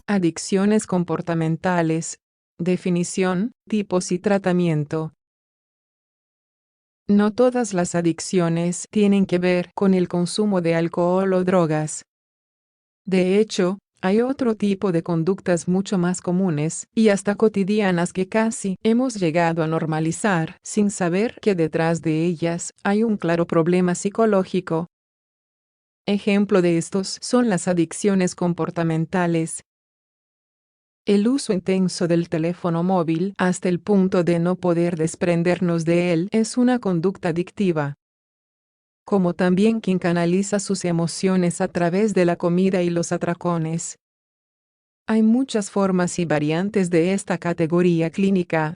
Adicciones comportamentales. Definición, tipos y tratamiento. No todas las adicciones tienen que ver con el consumo de alcohol o drogas. De hecho, hay otro tipo de conductas mucho más comunes y hasta cotidianas que casi hemos llegado a normalizar sin saber que detrás de ellas hay un claro problema psicológico. Ejemplo de estos son las adicciones comportamentales. El uso intenso del teléfono móvil hasta el punto de no poder desprendernos de él es una conducta adictiva. Como también quien canaliza sus emociones a través de la comida y los atracones. Hay muchas formas y variantes de esta categoría clínica.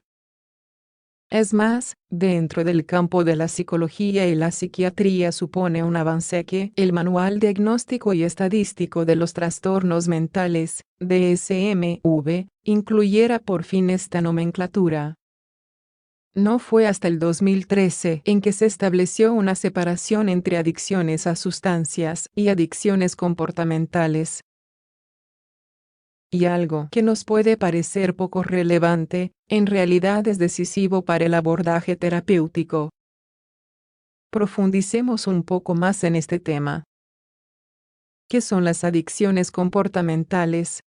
Es más, dentro del campo de la psicología y la psiquiatría supone un avance que el Manual Diagnóstico y Estadístico de los Trastornos Mentales, DSM-V, incluyera por fin esta nomenclatura. No fue hasta el 2013 en que se estableció una separación entre adicciones a sustancias y adicciones comportamentales. Y algo que nos puede parecer poco relevante, en realidad es decisivo para el abordaje terapéutico. Profundicemos un poco más en este tema. ¿Qué son las adicciones comportamentales?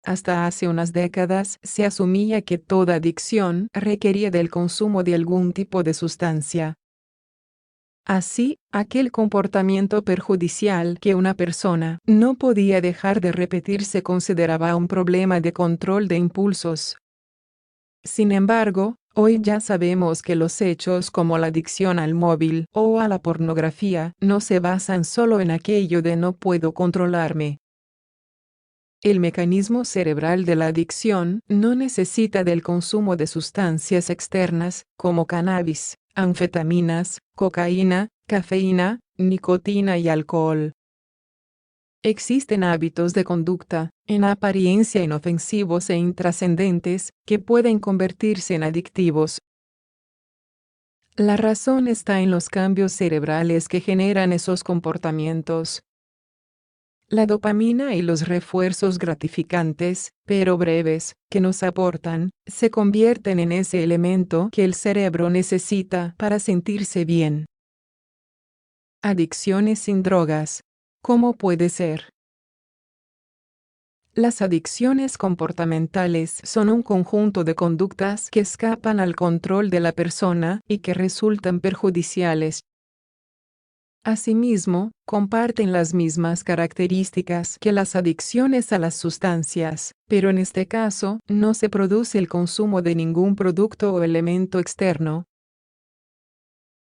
Hasta hace unas décadas se asumía que toda adicción requería del consumo de algún tipo de sustancia. Así, aquel comportamiento perjudicial que una persona no podía dejar de repetir se consideraba un problema de control de impulsos. Sin embargo, hoy ya sabemos que los hechos como la adicción al móvil o a la pornografía no se basan solo en aquello de no puedo controlarme. El mecanismo cerebral de la adicción no necesita del consumo de sustancias externas, como cannabis, anfetaminas, cocaína, cafeína, nicotina y alcohol. Existen hábitos de conducta, en apariencia inofensivos e intrascendentes, que pueden convertirse en adictivos. La razón está en los cambios cerebrales que generan esos comportamientos. La dopamina y los refuerzos gratificantes, pero breves, que nos aportan, se convierten en ese elemento que el cerebro necesita para sentirse bien. Adicciones sin drogas. ¿Cómo puede ser? Las adicciones comportamentales son un conjunto de conductas que escapan al control de la persona y que resultan perjudiciales. Asimismo, comparten las mismas características que las adicciones a las sustancias, pero en este caso, no se produce el consumo de ningún producto o elemento externo.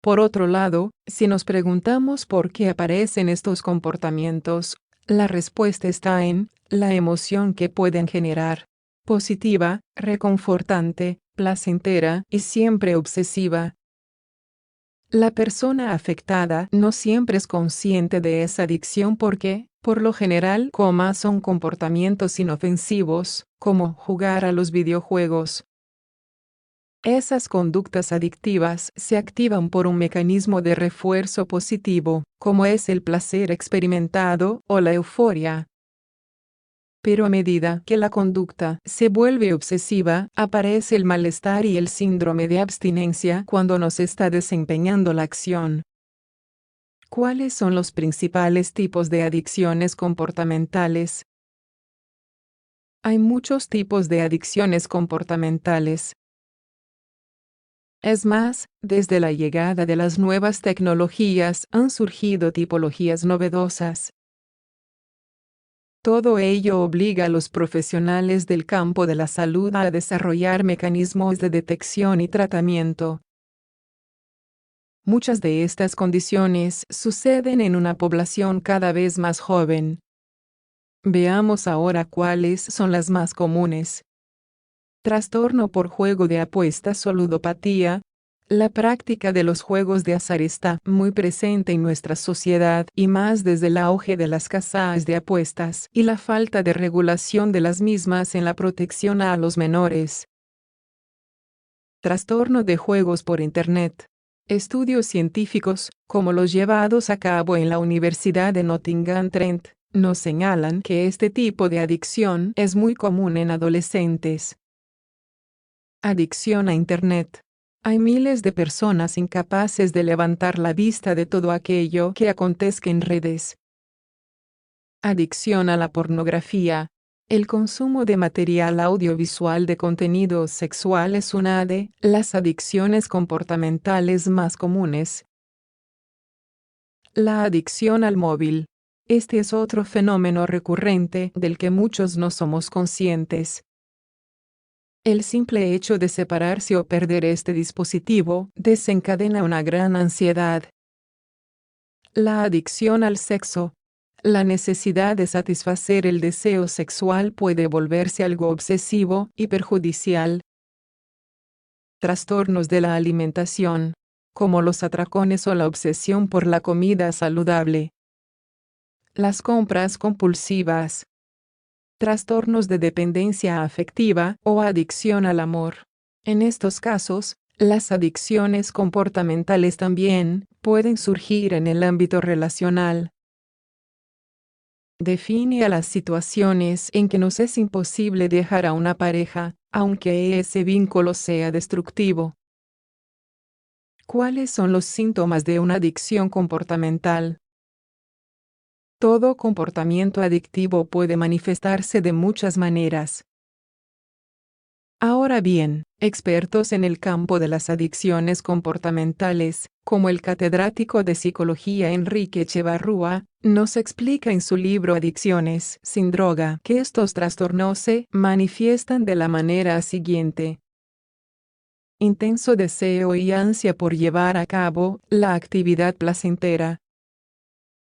Por otro lado, si nos preguntamos por qué aparecen estos comportamientos, la respuesta está en la emoción que pueden generar: positiva, reconfortante, placentera y siempre obsesiva. La persona afectada no siempre es consciente de esa adicción porque, por lo general, son comportamientos inofensivos, como jugar a los videojuegos. Esas conductas adictivas se activan por un mecanismo de refuerzo positivo, como es el placer experimentado o la euforia. Pero a medida que la conducta se vuelve obsesiva, aparece el malestar y el síndrome de abstinencia cuando no se está desempeñando la acción. ¿Cuáles son los principales tipos de adicciones comportamentales? Hay muchos tipos de adicciones comportamentales. Es más, desde la llegada de las nuevas tecnologías han surgido tipologías novedosas. Todo ello obliga a los profesionales del campo de la salud a desarrollar mecanismos de detección y tratamiento. Muchas de estas condiciones suceden en una población cada vez más joven. Veamos ahora cuáles son las más comunes. Trastorno por juego de apuestas o ludopatía. La práctica de los juegos de azar está muy presente en nuestra sociedad y más desde el auge de las casas de apuestas y la falta de regulación de las mismas en la protección a los menores. Trastorno de juegos por Internet. Estudios científicos, como los llevados a cabo en la Universidad de Nottingham-Trent, nos señalan que este tipo de adicción es muy común en adolescentes. Adicción a Internet. Hay miles de personas incapaces de levantar la vista de todo aquello que acontezca en redes. Adicción a la pornografía. El consumo de material audiovisual de contenido sexual es una de las adicciones comportamentales más comunes. La adicción al móvil. Este es otro fenómeno recurrente del que muchos no somos conscientes. El simple hecho de separarse o perder este dispositivo desencadena una gran ansiedad. La adicción al sexo. La necesidad de satisfacer el deseo sexual puede volverse algo obsesivo y perjudicial. Trastornos de la alimentación, como los atracones o la obsesión por la comida saludable. Las compras compulsivas. Trastornos de dependencia afectiva o adicción al amor. En estos casos, las adicciones comportamentales también pueden surgir en el ámbito relacional. Define a las situaciones en que nos es imposible dejar a una pareja, aunque ese vínculo sea destructivo. ¿Cuáles son los síntomas de una adicción comportamental? Todo comportamiento adictivo puede manifestarse de muchas maneras. Ahora bien, expertos en el campo de las adicciones comportamentales, como el catedrático de psicología Enrique Echevarrúa, nos explica en su libro Adicciones sin droga que estos trastornos se manifiestan de la manera siguiente. Intenso deseo y ansia por llevar a cabo la actividad placentera.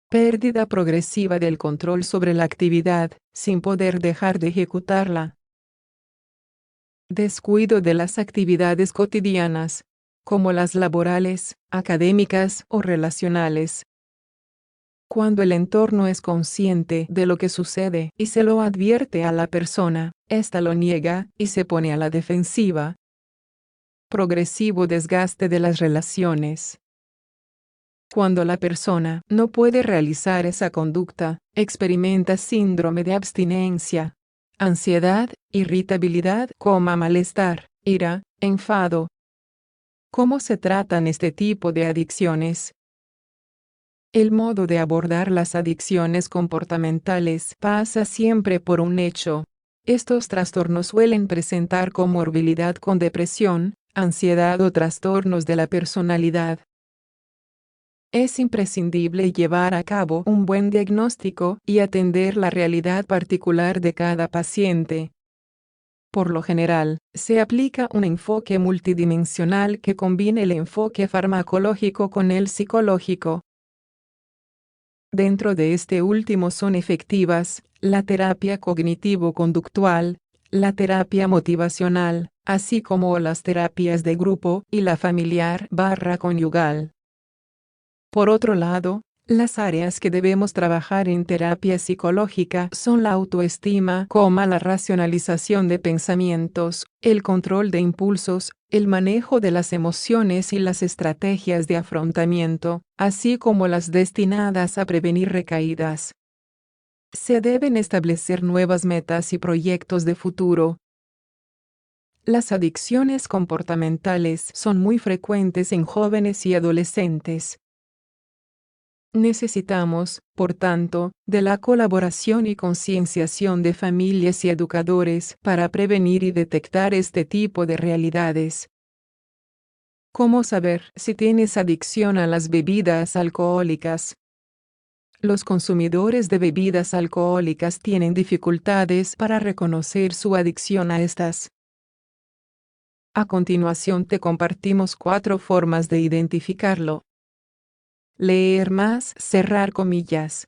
Pérdida progresiva del control sobre la actividad, sin poder dejar de ejecutarla. Descuido de las actividades cotidianas, como las laborales, académicas o relacionales. Cuando el entorno es consciente de lo que sucede y se lo advierte a la persona, ésta lo niega y se pone a la defensiva. Progresivo desgaste de las relaciones. Cuando la persona no puede realizar esa conducta, experimenta síndrome de abstinencia, ansiedad, irritabilidad, malestar, ira, enfado. ¿Cómo se tratan este tipo de adicciones? El modo de abordar las adicciones comportamentales pasa siempre por un hecho. Estos trastornos suelen presentar comorbilidad con depresión, ansiedad o trastornos de la personalidad. Es imprescindible llevar a cabo un buen diagnóstico y atender la realidad particular de cada paciente. Por lo general, se aplica un enfoque multidimensional que combine el enfoque farmacológico con el psicológico. Dentro de este último son efectivas la terapia cognitivo-conductual, la terapia motivacional, así como las terapias de grupo y la familiar/conyugal. Por otro lado, las áreas que debemos trabajar en terapia psicológica son la autoestima, la racionalización de pensamientos, el control de impulsos, el manejo de las emociones y las estrategias de afrontamiento, así como las destinadas a prevenir recaídas. Se deben establecer nuevas metas y proyectos de futuro. Las adicciones comportamentales son muy frecuentes en jóvenes y adolescentes. Necesitamos, por tanto, de la colaboración y concienciación de familias y educadores para prevenir y detectar este tipo de realidades. ¿Cómo saber si tienes adicción a las bebidas alcohólicas? Los consumidores de bebidas alcohólicas tienen dificultades para reconocer su adicción a estas. A continuación te compartimos 4 formas de identificarlo. Leer más, cerrar comillas.